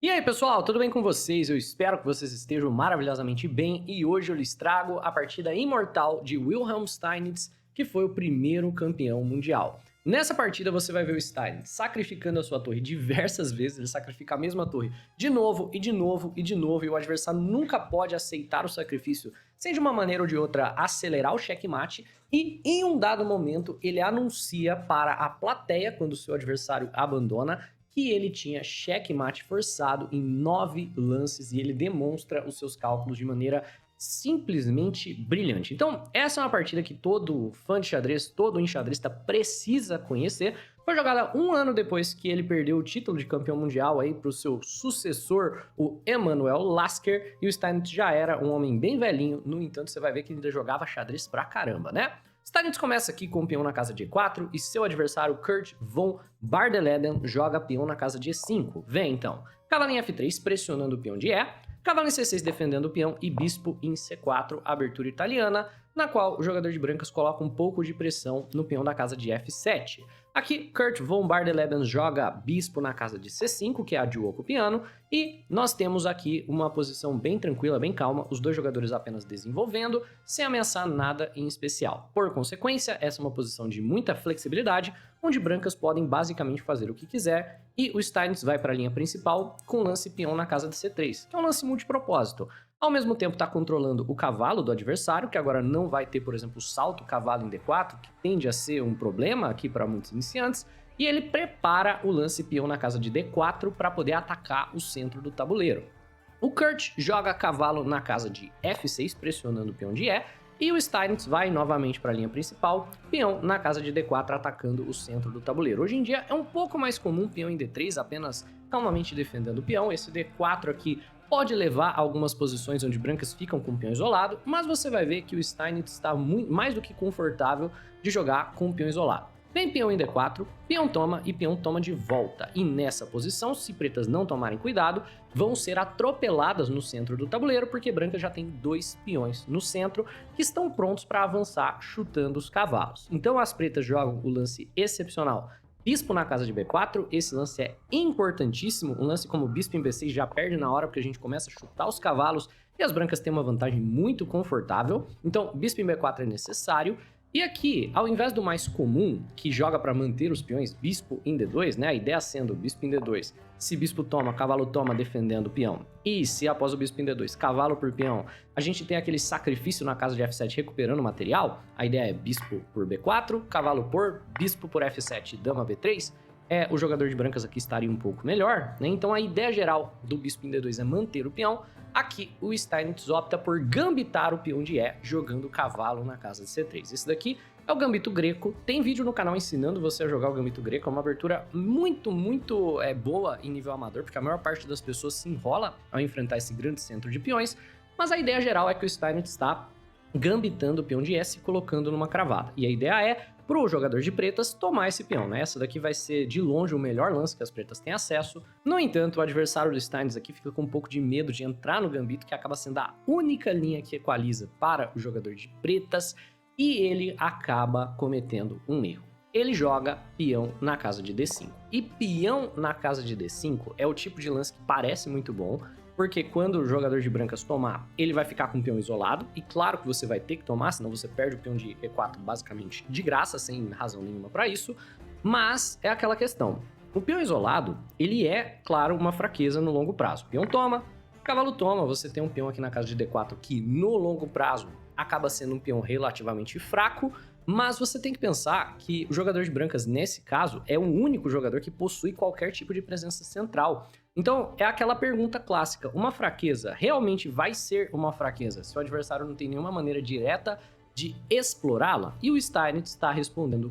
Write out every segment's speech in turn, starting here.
E aí pessoal, tudo bem com vocês? Eu espero que vocês estejam maravilhosamente bem e hoje eu lhes trago a partida imortal de Wilhelm Steinitz, que foi o primeiro campeão mundial. Nessa partida você vai ver o Steinitz sacrificando a sua torre diversas vezes, ele sacrifica a mesma torre de novo e de novo e de novo, e o adversário nunca pode aceitar o sacrifício sem de uma maneira ou de outra acelerar o checkmate, e em um dado momento ele anuncia para a plateia, quando o seu adversário abandona, que ele tinha checkmate forçado em 9 lances e ele demonstra os seus cálculos de maneira simplesmente brilhante. Então, essa é uma partida que todo fã de xadrez, todo enxadrista precisa conhecer. Foi jogada um ano depois que ele perdeu o título de campeão mundial aí para o seu sucessor, o Emanuel Lasker, e o Steinitz já era um homem bem velhinho, no entanto, você vai ver que ele ainda jogava xadrez pra caramba, né? Steinitz começa aqui com o peão na casa de E4 e seu adversário Kurt von Bardeleden joga peão na casa de E5. Vem então, cavalo em F3 pressionando o peão de E, cavalo em C6 defendendo o peão e bispo em C4, abertura italiana, na qual o jogador de brancas coloca um pouco de pressão no peão da casa de F7. Aqui, Kurt von Bardeleben joga bispo na casa de C5, que é a de oco piano, e nós temos aqui uma posição bem tranquila, bem calma, os dois jogadores apenas desenvolvendo, sem ameaçar nada em especial. Por consequência, essa é uma posição de muita flexibilidade, onde brancas podem basicamente fazer o que quiser, e o Steinitz vai para a linha principal com o lance peão na casa de C3, que é um lance multipropósito. Ao mesmo tempo está controlando o cavalo do adversário, que agora não vai ter, por exemplo, o salto cavalo em D4, que tende a ser um problema aqui para muitos iniciantes, e ele prepara o lance peão na casa de D4 para poder atacar o centro do tabuleiro. O Kurt joga cavalo na casa de F6, pressionando o peão de E, e o Steinitz vai novamente para a linha principal, peão na casa de D4 atacando o centro do tabuleiro. Hoje em dia é um pouco mais comum peão em D3, apenas calmamente defendendo o peão. Esse D4 aqui pode levar a algumas posições onde brancas ficam com o peão isolado, mas você vai ver que o Steinitz está mais do que confortável de jogar com o peão isolado. Vem peão em D4, peão toma e peão toma de volta. E nessa posição, se pretas não tomarem cuidado, vão ser atropeladas no centro do tabuleiro, porque branca já tem dois peões no centro que estão prontos para avançar chutando os cavalos. Então as pretas jogam o lance excepcional bispo na casa de B4, esse lance é importantíssimo, um lance como bispo em B6 já perde na hora porque a gente começa a chutar os cavalos e as brancas têm uma vantagem muito confortável, então bispo em B4 é necessário. E aqui, ao invés do mais comum, que joga para manter os peões, bispo em D2, né? A ideia sendo bispo em D2, se bispo toma, cavalo toma defendendo o peão. E se após o bispo em D2, cavalo por peão, a gente tem aquele sacrifício na casa de F7 recuperando material, a ideia é bispo por B4, cavalo por, bispo por F7, dama B3, o jogador de brancas aqui estaria um pouco melhor, né? Então a ideia geral do bispo em D2 é manter o peão. Aqui o Steinitz opta por gambitar o peão de E, jogando o cavalo na casa de C3. Esse daqui é o gambito greco, tem vídeo no canal ensinando você a jogar o gambito greco, é uma abertura muito boa em nível amador, porque a maior parte das pessoas se enrola ao enfrentar esse grande centro de peões, mas a ideia geral é que o Steinitz está gambitando o peão de E e colocando numa cravada. E a ideia é para o jogador de pretas tomar esse peão, né? Essa daqui vai ser de longe o melhor lance que as pretas têm acesso. No entanto, o adversário do Steinitz aqui fica com um pouco de medo de entrar no gambito, que acaba sendo a única linha que equaliza para o jogador de pretas, e ele acaba cometendo um erro. Ele joga peão na casa de D5. E peão na casa de D5 é o tipo de lance que parece muito bom, porque quando o jogador de brancas tomar, ele vai ficar com o peão isolado, e claro que você vai ter que tomar, senão você perde o peão de E4 basicamente de graça, sem razão nenhuma para isso, mas é aquela questão. O peão isolado, ele é, claro, uma fraqueza no longo prazo. Peão toma, cavalo toma, você tem um peão aqui na casa de D4 que no longo prazo acaba sendo um peão relativamente fraco, mas você tem que pensar que o jogador de brancas, nesse caso, é o único jogador que possui qualquer tipo de presença central. Então, é aquela pergunta clássica, uma fraqueza realmente vai ser uma fraqueza se o adversário não tem nenhuma maneira direta de explorá-la? E o Steinitz está respondendo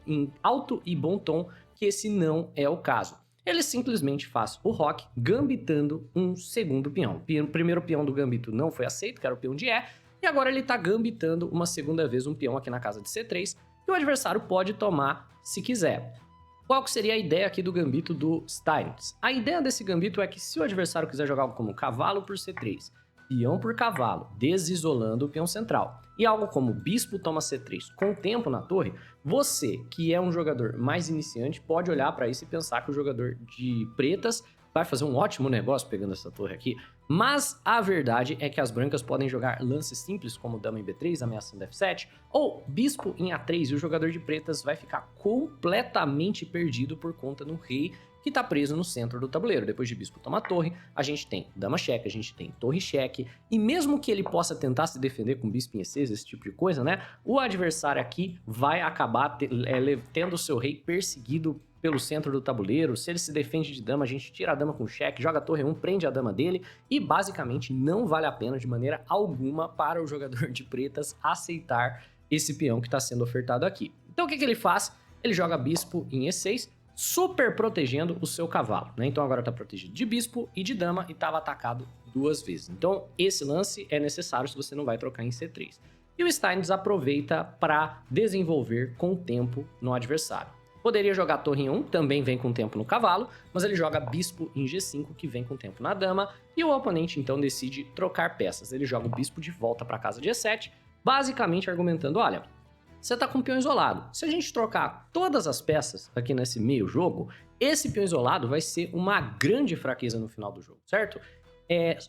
em alto e bom tom que esse não é o caso. Ele simplesmente faz o roque gambitando um segundo peão. O primeiro peão do gambito não foi aceito, que era o peão de E, e agora ele está gambitando uma segunda vez um peão aqui na casa de C3, que o adversário pode tomar se quiser. Qual que seria a ideia aqui do gambito do Steinitz? A ideia desse gambito é que se o adversário quiser jogar algo como cavalo por C3, peão por cavalo, desisolando o peão central, e algo como bispo toma C3 com tempo na torre, você, que é um jogador mais iniciante, pode olhar para isso e pensar que o jogador de pretas vai fazer um ótimo negócio pegando essa torre aqui, mas a verdade é que as brancas podem jogar lances simples como dama em B3, ameaçando F7, ou bispo em A3 e o jogador de pretas vai ficar completamente perdido por conta do rei que tá preso no centro do tabuleiro. Depois de bispo toma torre, a gente tem dama cheque, a gente tem torre cheque, e mesmo que ele possa tentar se defender com bispo em E6, esse tipo de coisa, né, o adversário aqui vai acabar tendo o seu rei perseguido pelo centro do tabuleiro. Se ele se defende de dama, a gente tira a dama com cheque, joga a torre 1, prende a dama dele, e basicamente não vale a pena de maneira alguma para o jogador de pretas aceitar esse peão que está sendo ofertado aqui. Então o que ele faz? Ele joga bispo em E6, super protegendo o seu cavalo, né? Então agora tá protegido de bispo e de dama e estava atacado 2 vezes. Então esse lance é necessário se você não vai trocar em C3. E o Steins aproveita para desenvolver com o tempo no adversário. Poderia jogar torre em 1, também vem com tempo no cavalo, mas ele joga bispo em G5, que vem com tempo na dama, e o oponente então decide trocar peças. Ele joga o bispo de volta para casa de E7, basicamente argumentando, olha, você tá com um peão isolado. Se a gente trocar todas as peças aqui nesse meio jogo, esse peão isolado vai ser uma grande fraqueza no final do jogo, certo?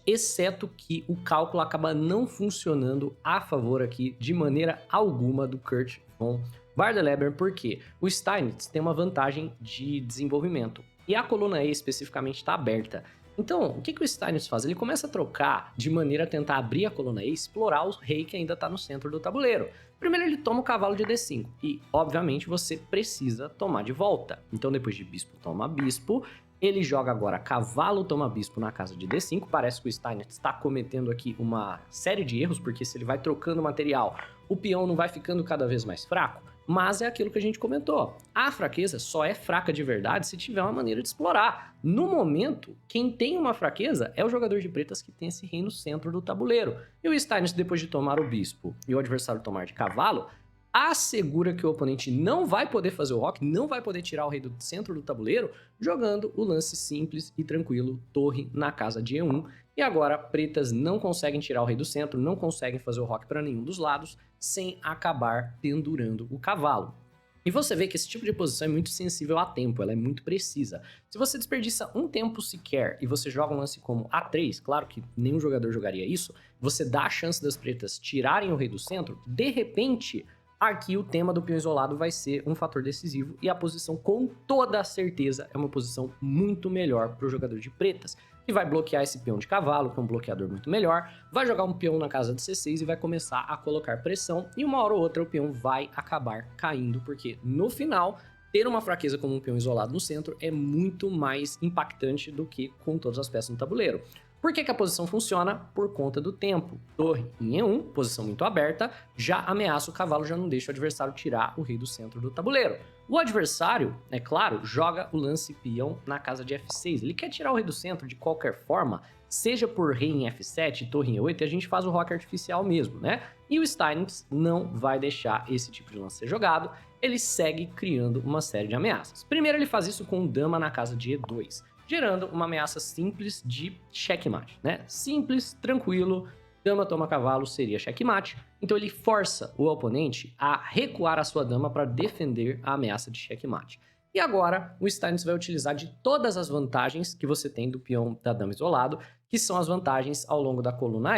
Exceto que o cálculo acaba não funcionando a favor aqui de maneira alguma do Kurt von Vardeleber, porque o Steinitz tem uma vantagem de desenvolvimento e a coluna E especificamente está aberta. Então, o que o Steinitz faz? Ele começa a trocar de maneira a tentar abrir a coluna E e explorar o rei que ainda está no centro do tabuleiro. Primeiro ele toma o cavalo de D5 e, obviamente, você precisa tomar de volta. Então, depois de bispo toma bispo, ele joga agora cavalo toma bispo na casa de D5. Parece que o Steinitz está cometendo aqui uma série de erros, porque se ele vai trocando material, o peão não vai ficando cada vez mais fraco. Mas é aquilo que a gente comentou. A fraqueza só é fraca de verdade se tiver uma maneira de explorar. No momento, quem tem uma fraqueza é o jogador de pretas que tem esse rei no centro do tabuleiro. E o Steinitz, depois de tomar o bispo e o adversário tomar de cavalo, assegura que o oponente não vai poder fazer o roque, não vai poder tirar o rei do centro do tabuleiro, jogando o lance simples e tranquilo, torre na casa de E1. E agora, pretas não conseguem tirar o rei do centro, não conseguem fazer o roque para nenhum dos lados, sem acabar pendurando o cavalo. E você vê que esse tipo de posição é muito sensível a tempo, ela é muito precisa. Se você desperdiça um tempo sequer e você joga um lance como A3, claro que nenhum jogador jogaria isso, você dá a chance das pretas tirarem o rei do centro, de repente, aqui o tema do peão isolado vai ser um fator decisivo e a posição, com toda certeza, é uma posição muito melhor para o jogador de pretas, que vai bloquear esse peão de cavalo, que é um bloqueador muito melhor, vai jogar um peão na casa de C6 e vai começar a colocar pressão, e uma hora ou outra o peão vai acabar caindo, porque no final, ter uma fraqueza como um peão isolado no centro é muito mais impactante do que com todas as peças no tabuleiro. Por que a posição funciona? Por conta do tempo. Torre em E1, posição muito aberta, já ameaça o cavalo, já não deixa o adversário tirar o rei do centro do tabuleiro. O adversário, é claro, joga o lance peão na casa de F6. Ele quer tirar o rei do centro de qualquer forma, seja por rei em F7, torre em E8, e a gente faz o roque artificial mesmo, né? E o Steinitz não vai deixar esse tipo de lance ser jogado, ele segue criando uma série de ameaças. Primeiro ele faz isso com dama na casa de E2. Gerando uma ameaça simples de checkmate, né? Simples, tranquilo, dama toma cavalo seria checkmate. Então ele força o oponente a recuar a sua dama para defender a ameaça de checkmate. E agora o Steinitz vai utilizar de todas as vantagens que você tem do peão da dama isolado, que são as vantagens ao longo da coluna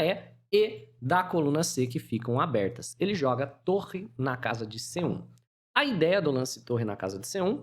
E da coluna C que ficam abertas. Ele joga torre na casa de C1. A ideia do lance torre na casa de C1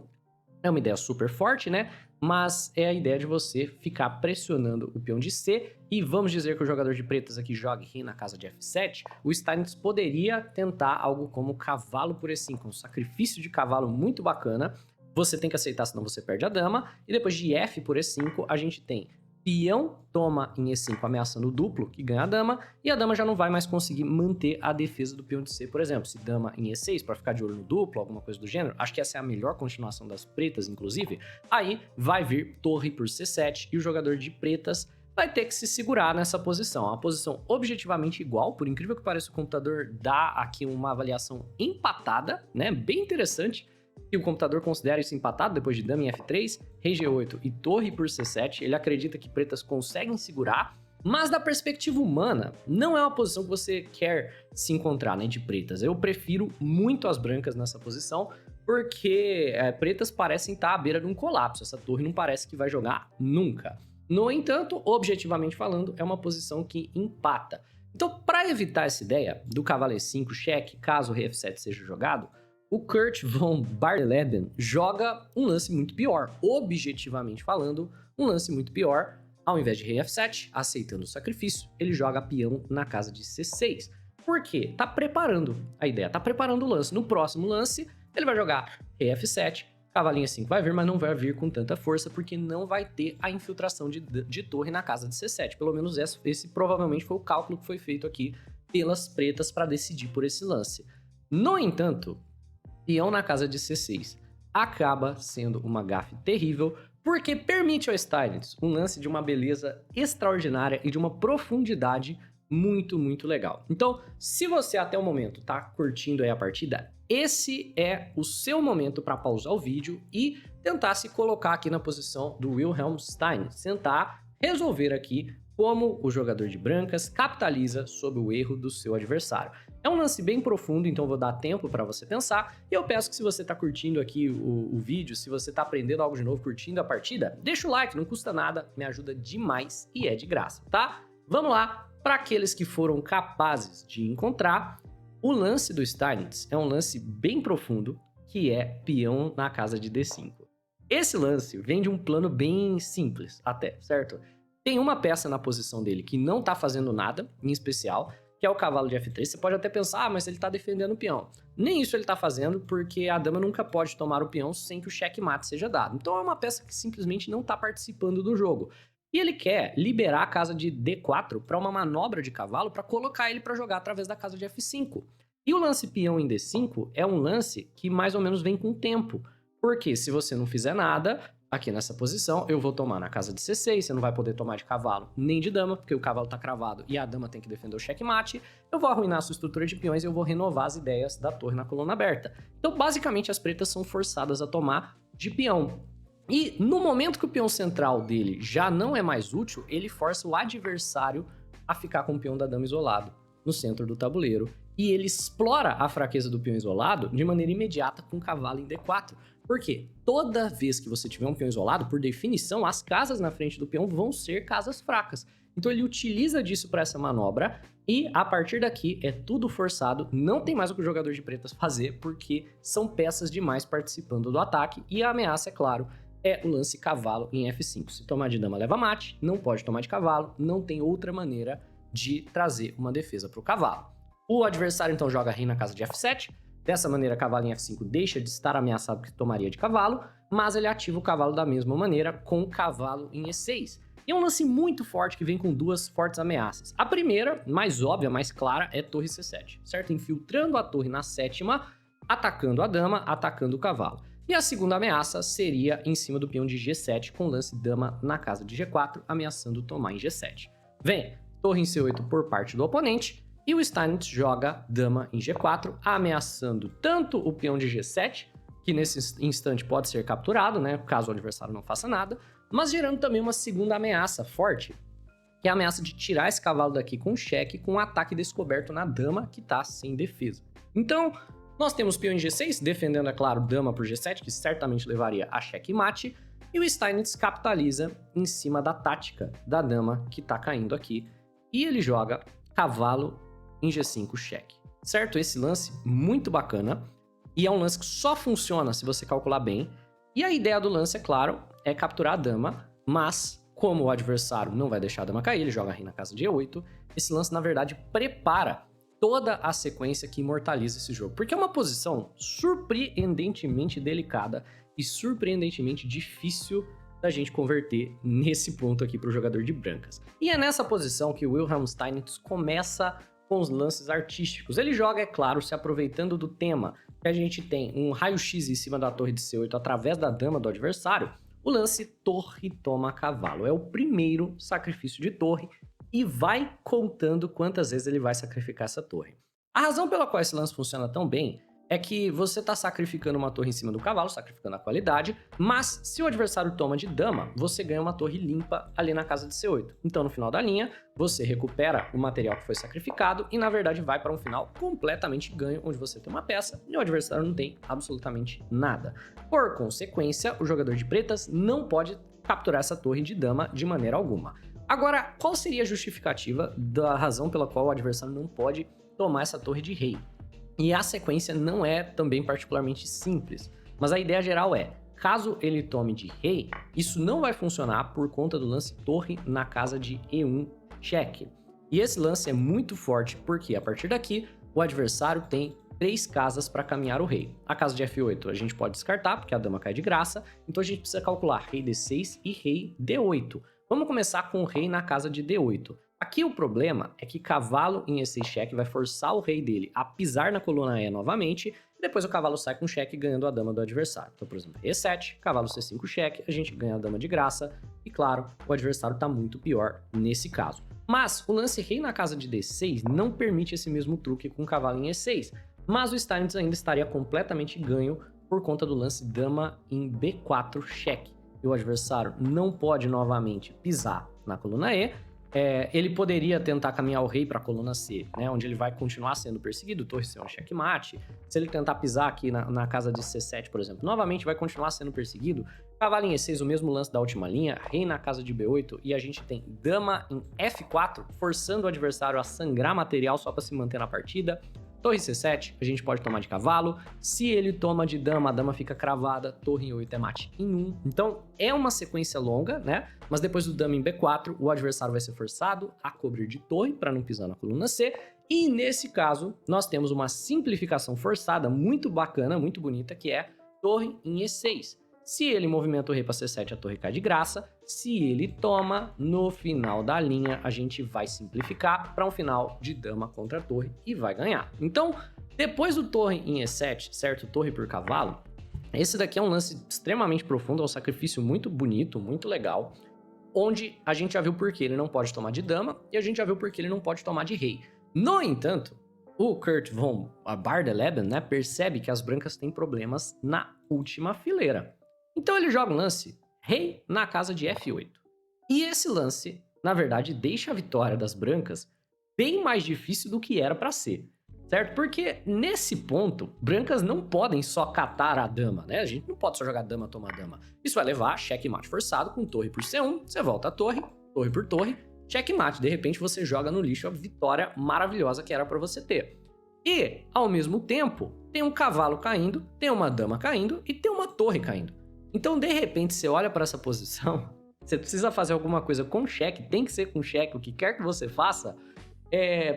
é uma ideia super forte, né? Mas é a ideia de você ficar pressionando o peão de C, e vamos dizer que o jogador de pretas aqui jogue rei na casa de F7, o Steinitz poderia tentar algo como cavalo por E5, um sacrifício de cavalo muito bacana. Você tem que aceitar, senão você perde a dama, e depois de F por E5, a gente tem peão toma em E5 ameaçando o duplo, que ganha a dama, e a dama já não vai mais conseguir manter a defesa do peão de C, por exemplo. Se dama em E6 para ficar de olho no duplo, alguma coisa do gênero, acho que essa é a melhor continuação das pretas, inclusive, aí vai vir torre por C7 e o jogador de pretas vai ter que se segurar nessa posição. É uma posição objetivamente igual, por incrível que pareça, o computador dá aqui uma avaliação empatada, né, bem interessante. E o computador considera isso empatado depois de dama em F3, rei G8 e torre por C7. Ele acredita que pretas conseguem segurar, mas da perspectiva humana, não é uma posição que você quer se encontrar, né, de pretas. Eu prefiro muito as brancas nessa posição, porque pretas parecem estar à beira de um colapso. Essa torre não parece que vai jogar nunca. No entanto, objetivamente falando, é uma posição que empata. Então, para evitar essa ideia do cavalo E5 cheque, caso o rei F7 seja jogado, o Kurt von Barleben joga um lance muito pior. Objetivamente falando, um lance muito pior. Ao invés de rei F7, aceitando o sacrifício, ele joga peão na casa de C6. Por quê? Tá preparando a ideia, tá preparando o lance. No próximo lance, ele vai jogar rei F7, cavalinho E5 vai vir, mas não vai vir com tanta força, porque não vai ter a infiltração de torre na casa de C7. Pelo menos esse provavelmente foi o cálculo que foi feito aqui pelas pretas para decidir por esse lance. No entanto, peão na casa de C6 acaba sendo uma gafe terrível, porque permite ao Steinitz um lance de uma beleza extraordinária e de uma profundidade muito, muito legal. Então, se você até o momento tá curtindo aí a partida, esse é o seu momento para pausar o vídeo e tentar se colocar aqui na posição do Wilhelm Steinitz, tentar resolver aqui como o jogador de brancas capitaliza sobre o erro do seu adversário. É um lance bem profundo, então eu vou dar tempo para você pensar, e eu peço que se você está curtindo aqui o vídeo, se você está aprendendo algo de novo, curtindo a partida, deixa o like, não custa nada, me ajuda demais e é de graça, tá? Vamos lá, para aqueles que foram capazes de encontrar, o lance do Steinitz é um lance bem profundo, que é peão na casa de D5. Esse lance vem de um plano bem simples até, certo? Tem uma peça na posição dele que não tá fazendo nada, em especial, que é o cavalo de F3. Você pode até pensar, mas ele tá defendendo o peão. Nem isso ele tá fazendo, porque a dama nunca pode tomar o peão sem que o checkmate seja dado. Então é uma peça que simplesmente não tá participando do jogo. E ele quer liberar a casa de D4 para uma manobra de cavalo para colocar ele para jogar através da casa de F5. E o lance peão em D5 é um lance que mais ou menos vem com o tempo. Porque se você não fizer nada, aqui nessa posição, eu vou tomar na casa de C6, você não vai poder tomar de cavalo nem de dama, porque o cavalo tá cravado e a dama tem que defender o checkmate. Eu vou arruinar a sua estrutura de peões e eu vou renovar as ideias da torre na coluna aberta. Então, basicamente, as pretas são forçadas a tomar de peão. E no momento que o peão central dele já não é mais útil, ele força o adversário a ficar com o peão da dama isolado no centro do tabuleiro. E ele explora a fraqueza do peão isolado de maneira imediata com o cavalo em D4. Por quê? Toda vez que você tiver um peão isolado, por definição, as casas na frente do peão vão ser casas fracas. Então ele utiliza disso para essa manobra e a partir daqui é tudo forçado, não tem mais o que o jogador de pretas fazer porque são peças demais participando do ataque e a ameaça, é claro, é o lance cavalo em F5. Se tomar de dama leva mate, não pode tomar de cavalo, não tem outra maneira de trazer uma defesa para o cavalo. O adversário então joga rei na casa de F7, dessa maneira cavalo em F5 deixa de estar ameaçado que tomaria de cavalo, mas ele ativa o cavalo da mesma maneira com o cavalo em E6. E é um lance muito forte que vem com duas fortes ameaças. A primeira, mais óbvia, mais clara, é torre C7, certo? Infiltrando a torre na sétima, atacando a dama, atacando o cavalo. E a segunda ameaça seria em cima do peão de G7, com lance dama na casa de G4, ameaçando tomar em G7. Vem, torre em C8 por parte do oponente, e o Steinitz joga dama em G4, ameaçando tanto o peão de G7, que nesse instante pode ser capturado, né, caso o adversário não faça nada, mas gerando também uma segunda ameaça forte, que é a ameaça de tirar esse cavalo daqui com cheque, com um ataque descoberto na dama, que está sem defesa. Então, nós temos peão em G6, defendendo, é claro, dama por G7, que certamente levaria a checkmate, e o Steinitz capitaliza em cima da tática da dama, que está caindo aqui, e ele joga cavalo em G5 cheque, certo? Esse lance muito bacana e é um lance que só funciona se você calcular bem. E a ideia do lance, é claro, é capturar a dama, mas como o adversário não vai deixar a dama cair, ele joga rei na casa de E8, esse lance na verdade prepara toda a sequência que imortaliza esse jogo, porque é uma posição surpreendentemente delicada e surpreendentemente difícil da gente converter nesse ponto aqui para o jogador de brancas. E é nessa posição que o Wilhelm Steinitz começa com os lances artísticos. Ele joga, é claro, se aproveitando do tema, que a gente tem um raio-x em cima da torre de C8 através da dama do adversário, o lance torre toma cavalo. É o primeiro sacrifício de torre e vai contando quantas vezes ele vai sacrificar essa torre. A razão pela qual esse lance funciona tão bem é que você tá sacrificando uma torre em cima do cavalo, sacrificando a qualidade, mas se o adversário toma de dama, você ganha uma torre limpa ali na casa de C8. Então, no final da linha, você recupera o material que foi sacrificado e, na verdade, vai para um final completamente ganho, onde você tem uma peça e o adversário não tem absolutamente nada. Por consequência, o jogador de pretas não pode capturar essa torre de dama de maneira alguma. Agora, qual seria a justificativa da razão pela qual o adversário não pode tomar essa torre de rei? E a sequência não é também particularmente simples, mas a ideia geral é, caso ele tome de rei, isso não vai funcionar por conta do lance torre na casa de E1 cheque. E esse lance é muito forte porque a partir daqui o adversário tem 3 casas para caminhar o rei. A casa de F8 a gente pode descartar porque a dama cai de graça, então a gente precisa calcular rei D6 e rei D8. Vamos começar com o rei na casa de D8. Aqui o problema é que cavalo em E6 cheque vai forçar o rei dele a pisar na coluna E novamente, e depois o cavalo sai com cheque ganhando a dama do adversário. Então, por exemplo, E7, cavalo C5 cheque, a gente ganha a dama de graça, e claro, o adversário está muito pior nesse caso. Mas o lance rei na casa de D6 não permite esse mesmo truque com o cavalo em E6, mas o Steinitz ainda estaria completamente ganho por conta do lance dama em B4 cheque. E o adversário não pode novamente pisar na coluna E. Ele poderia tentar caminhar o rei para a coluna C, né, onde ele vai continuar sendo perseguido, torre C1 checkmate. Se ele tentar pisar aqui na casa de C7, por exemplo, novamente vai continuar sendo perseguido. Cavalo em E6, o mesmo lance da última linha, rei na casa de B8 e a gente tem dama em F4, forçando o adversário a sangrar material só para se manter na partida. Torre C7, a gente pode tomar de cavalo. Se ele toma de dama, a dama fica cravada. Torre em 8 é mate em 1. Então, é uma sequência longa, né? Mas depois do dama em B4, o adversário vai ser forçado a cobrir de torre para não pisar na coluna C. E nesse caso, nós temos uma simplificação forçada muito bacana, muito bonita, que é torre em E6. Se ele movimenta o rei para C7, a torre cai de graça. Se ele toma, no final da linha, a gente vai simplificar para um final de dama contra torre e vai ganhar. Então, depois do torre em E7, certo? Torre por cavalo, esse daqui é um lance extremamente profundo, é um sacrifício muito bonito, muito legal, onde a gente já viu por que ele não pode tomar de dama e a gente já viu por que ele não pode tomar de rei. No entanto, o Kurt von Bardeleben, né, percebe que as brancas têm problemas na última fileira. Então ele joga um lance rei na casa de F8. E esse lance, na verdade, deixa a vitória das brancas bem mais difícil do que era para ser, certo? Porque nesse ponto, brancas não podem só catar a dama, né? A gente não pode só jogar dama, tomar dama. Isso vai levar a checkmate forçado com torre por C1, você volta a torre por torre, checkmate. De repente você joga no lixo a vitória maravilhosa que era para você ter. E, ao mesmo tempo, tem um cavalo caindo, tem uma dama caindo e tem uma torre caindo. Então, de repente, você olha para essa posição, você precisa fazer alguma coisa com cheque, tem que ser com cheque, o que quer que você faça,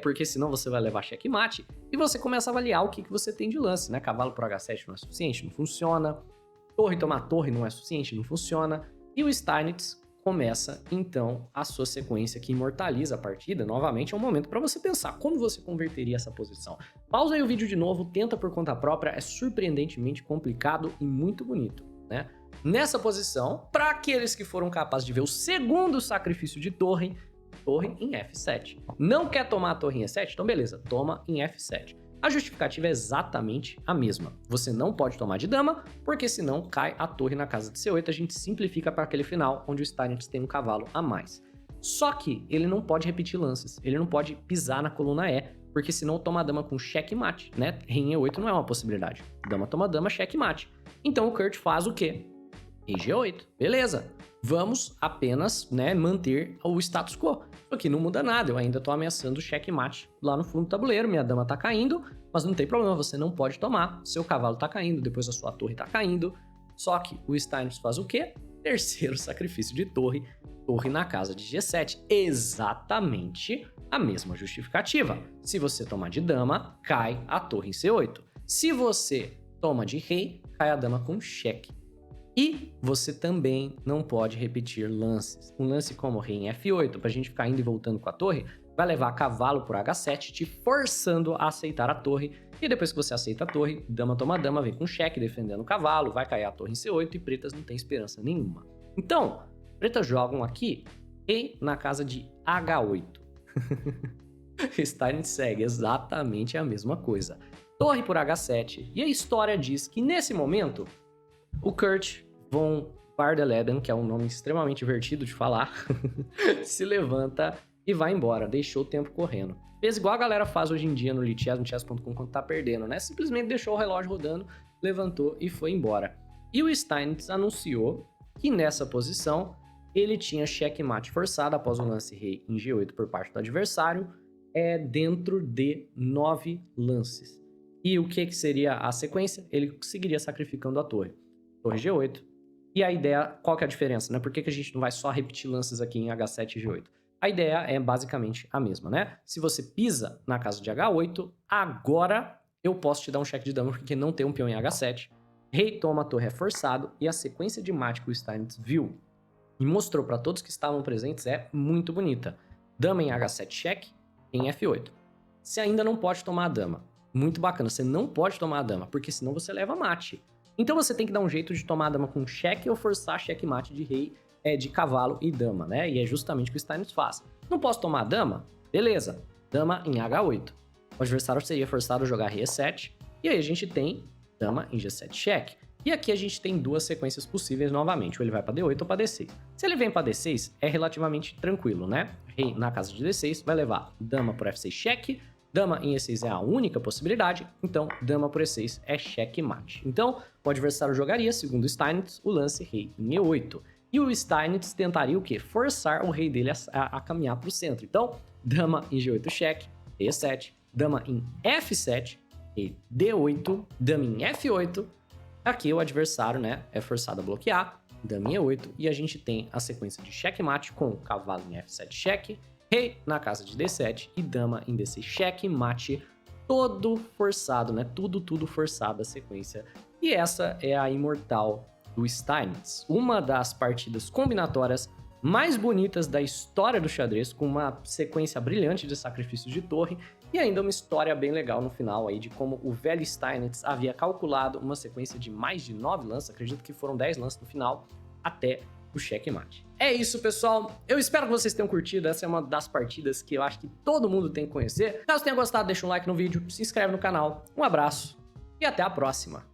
porque senão você vai levar checkmate, e você começa a avaliar o que você tem de lance, né? Cavalo pro H7 não é suficiente, não funciona. Torre tomar torre não é suficiente, não funciona. E o Steinitz começa, então, a sua sequência que imortaliza a partida. Novamente, é um momento para você pensar como você converteria essa posição. Pausa aí o vídeo de novo, tenta por conta própria, é surpreendentemente complicado e muito bonito, né? Nessa posição, para aqueles que foram capazes de ver o segundo sacrifício de torre, torre em F7. Não quer tomar a torre em E7? Então beleza, toma em F7. A justificativa é exatamente a mesma. Você não pode tomar de dama, porque senão cai a torre na casa de C8, a gente simplifica para aquele final, onde o Steinitz tem um cavalo a mais. Só que ele não pode repetir lances, ele não pode pisar na coluna E, porque senão toma a dama com checkmate, né? Rei em E8 não é uma possibilidade. Dama toma dama, checkmate. Então o Kurt faz o quê? Rei G8, beleza. Vamos apenas, né, manter o status quo. Aqui não muda nada, eu ainda tô ameaçando o checkmate lá no fundo do tabuleiro, minha dama tá caindo, mas não tem problema, você não pode tomar, seu cavalo tá caindo, depois a sua torre tá caindo. Só que o Steinitz faz o quê? Terceiro sacrifício de torre, torre na casa de G7. Exatamente a mesma justificativa. Se você tomar de dama, cai a torre em C8. Se você toma de rei, cai a dama com cheque. E você também não pode repetir lances. Um lance como rei em F8, para a gente ficar indo e voltando com a torre, vai levar cavalo por H7, te forçando a aceitar a torre. E depois que você aceita a torre, dama toma dama, vem com cheque defendendo o cavalo, vai cair a torre em C8 e pretas não tem esperança nenhuma. Então, pretas jogam aqui rei na casa de H8. Steinitz segue exatamente a mesma coisa. torre por H7, e a história diz que nesse momento, o Kurt von Bardeleben, que é um nome extremamente divertido de falar, se levanta e vai embora, deixou o tempo correndo. Fez igual a galera faz hoje em dia no Lichess, no chess.com, quando tá perdendo, né? Simplesmente deixou o relógio rodando, levantou e foi embora. E o Steinitz anunciou que nessa posição ele tinha checkmate forçado após o lance rei em G8 por parte do adversário, dentro de 9 lances. E o que seria a sequência? Ele seguiria sacrificando a torre. Torre G8. E a ideia, qual que é a diferença, né? Por que a gente não vai só repetir lances aqui em H7 e G8? A ideia é basicamente a mesma, né? Se você pisa na casa de H8, agora eu posso te dar um cheque de dama porque não tem um peão em H7. Rei toma a torre é forçado e a sequência de mate que o Steinitz viu e mostrou para todos que estavam presentes é muito bonita. Dama em H7 cheque, em F8. Você ainda não pode tomar a dama. Muito bacana, você não pode tomar a dama, porque senão você leva mate. Então você tem que dar um jeito de tomar a dama com cheque ou forçar checkmate de rei, de cavalo e dama, né? E é justamente o que o Steinitz faz. Não posso tomar a dama? Beleza. Dama em H8. O adversário seria forçado a jogar rei E7. E aí a gente tem dama em G7 cheque. E aqui a gente tem duas sequências possíveis novamente. Ou ele vai para D8 ou para D6. Se ele vem para D6, é relativamente tranquilo, né? Rei na casa de D6 vai levar dama por F6 cheque. Dama em E6 é a única possibilidade, então dama por E6 é checkmate. Então, o adversário jogaria, segundo o Steinitz, o lance rei em E8. E o Steinitz tentaria o quê? Forçar o rei dele a caminhar para o centro. Então, dama em G8 cheque, rei E7, dama em F7, rei D8, dama em F8. Aqui o adversário, né, é forçado a bloquear, dama em E8, e a gente tem a sequência de checkmate com cavalo em F7 cheque, rei na casa de D7 e dama em D6 cheque, mate, todo forçado, né? Tudo forçado a sequência. E essa é a imortal do Steinitz. Uma das partidas combinatórias mais bonitas da história do xadrez, com uma sequência brilhante de sacrifícios de torre e ainda uma história bem legal no final aí de como o velho Steinitz havia calculado uma sequência de mais de 9 lances, acredito que foram 10 lances no final, até o checkmate. É isso, pessoal. Eu espero que vocês tenham curtido. Essa é uma das partidas que eu acho que todo mundo tem que conhecer. Caso tenha gostado, deixa um like no vídeo, se inscreve no canal. Um abraço e até a próxima.